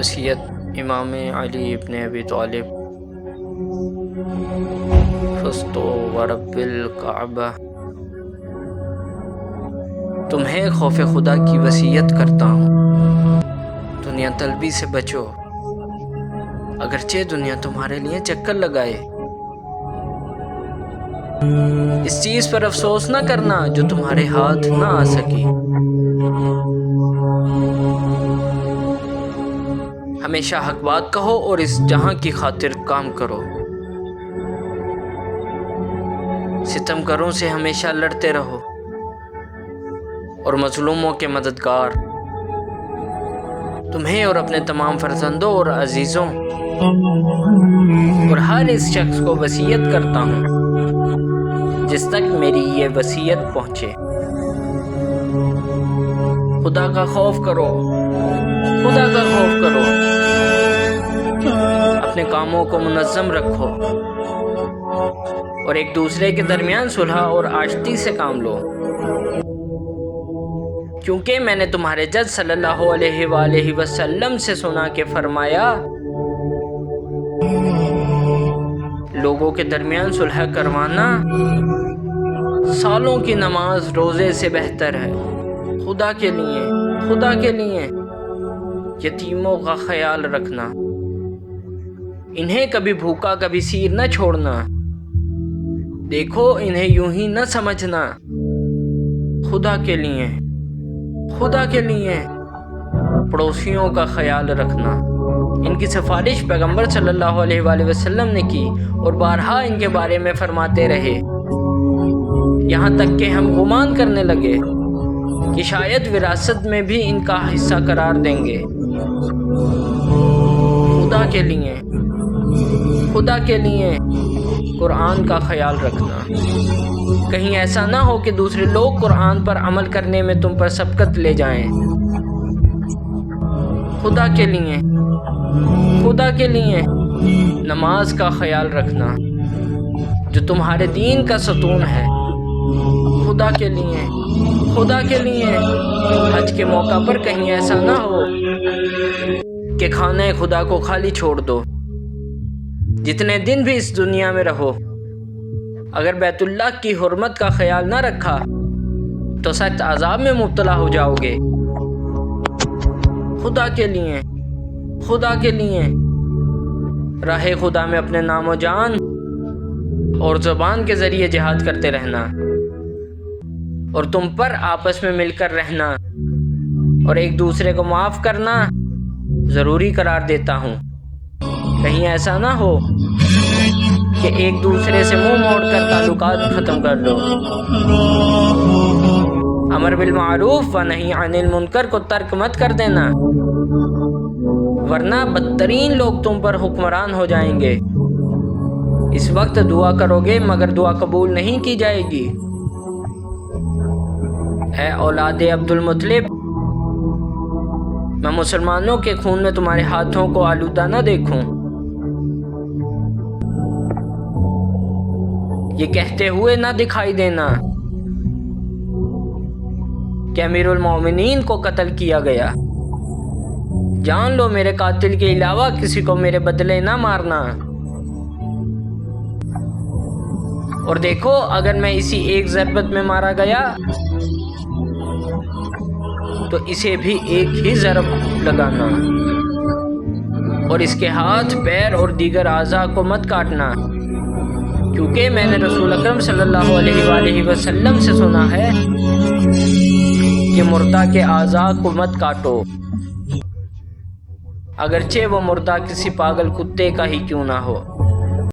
وصیت امام علی ابن ابی طالب فزت ورب الکعبہ۔ تمہیں خوف خدا کی وصیت کرتا ہوں، دنیا طلبی سے بچو، اگرچہ دنیا تمہارے لیے چکر لگائے۔ اس چیز پر افسوس نہ کرنا جو تمہارے ہاتھ نہ آ سکی۔ ہمیشہ حق بات کہو اور اس جہاں کی خاطر کام کرو۔ ستمگروں سے ہمیشہ لڑتے رہو اور مظلوموں کے مددگار۔ تمہیں اور اپنے تمام فرزندوں اور عزیزوں اور ہر اس شخص کو وصیت کرتا ہوں جس تک میری یہ وصیت پہنچے۔ خدا کا خوف کرو، خدا کا خوف کرو، اپنے کاموں کو منظم رکھو اور ایک دوسرے کے درمیان صلح اور آشتی سے کام لو، کیونکہ میں نے تمہارے جد صلی اللہ علیہ وآلہ وسلم سے سنا کہ فرمایا، لوگوں کے درمیان صلح کروانا سالوں کی نماز روزے سے بہتر ہے۔ خدا کے لیے، خدا کے لیے یتیموں کا خیال رکھنا، انہیں کبھی بھوکا کبھی سیر نہ چھوڑنا، دیکھو انہیں یوں ہی نہ سمجھنا۔ خدا کے لیے، خدا کے لیے پڑوسیوں کا خیال رکھنا۔ ان کی سفارش پیغمبر صلی اللہ علیہ وآلہ وسلم نے کی اور بارہا ان کے بارے میں فرماتے رہے، یہاں تک کہ ہم گمان کرنے لگے کہ شاید وراثت میں بھی ان کا حصہ قرار دیں گے۔ خدا کے لیے، خدا کے لیے قرآن کا خیال رکھنا، کہیں ایسا نہ ہو کہ دوسرے لوگ قرآن پر عمل کرنے میں تم پر سبقت لے جائیں۔ خدا کے لیے، خدا کے لیے نماز کا خیال رکھنا جو تمہارے دین کا ستون ہے۔ خدا کے لیے، خدا کے لیے حج کے موقع پر کہیں ایسا نہ ہو کہ خانہ خدا کو خالی چھوڑ دو۔ جتنے دن بھی اس دنیا میں رہو، اگر بیت اللہ کی حرمت کا خیال نہ رکھا تو سخت عذاب میں مبتلا ہو جاؤ گے۔ خدا کے لیے، خدا کے لیے راہ خدا میں اپنے نام و جان اور زبان کے ذریعے جہاد کرتے رہنا، اور تم پر آپس میں مل کر رہنا اور ایک دوسرے کو معاف کرنا ضروری قرار دیتا ہوں۔ کہیں ایسا نہ ہو کہ ایک دوسرے سے منہ موڑ کر تعلقات ختم کر لو۔ امر بالمعروف و نہی عن المنکر کو ترک مت کر دینا، ورنہ بدترین لوگ تم پر حکمران ہو جائیں گے۔ اس وقت دعا کرو گے مگر دعا قبول نہیں کی جائے گی۔ اے اولاد عبد المطلب، میں مسلمانوں کے خون میں تمہارے ہاتھوں کو آلودہ نہ دیکھوں۔ یہ کہتے ہوئے نہ دکھائی دینا کہ امیر المومنین کو قتل کیا گیا، جان لو میرے قاتل کے علاوہ کسی کو میرے بدلے نہ مارنا۔ اور دیکھو اگر میں اسی ایک ضربت میں مارا گیا تو اسے بھی ایک ہی ضرب لگانا، اور اس کے ہاتھ، پیر اور دیگر اعضاء کو مت کاٹنا، کیونکہ میں نے رسول اکرم صلی اللہ علیہ وآلہ وسلم سے سنا ہے کہ مردہ کے اعضاء کو مت کاٹو، اگرچہ وہ مردہ کسی پاگل کتے کا ہی کیوں نہ ہو۔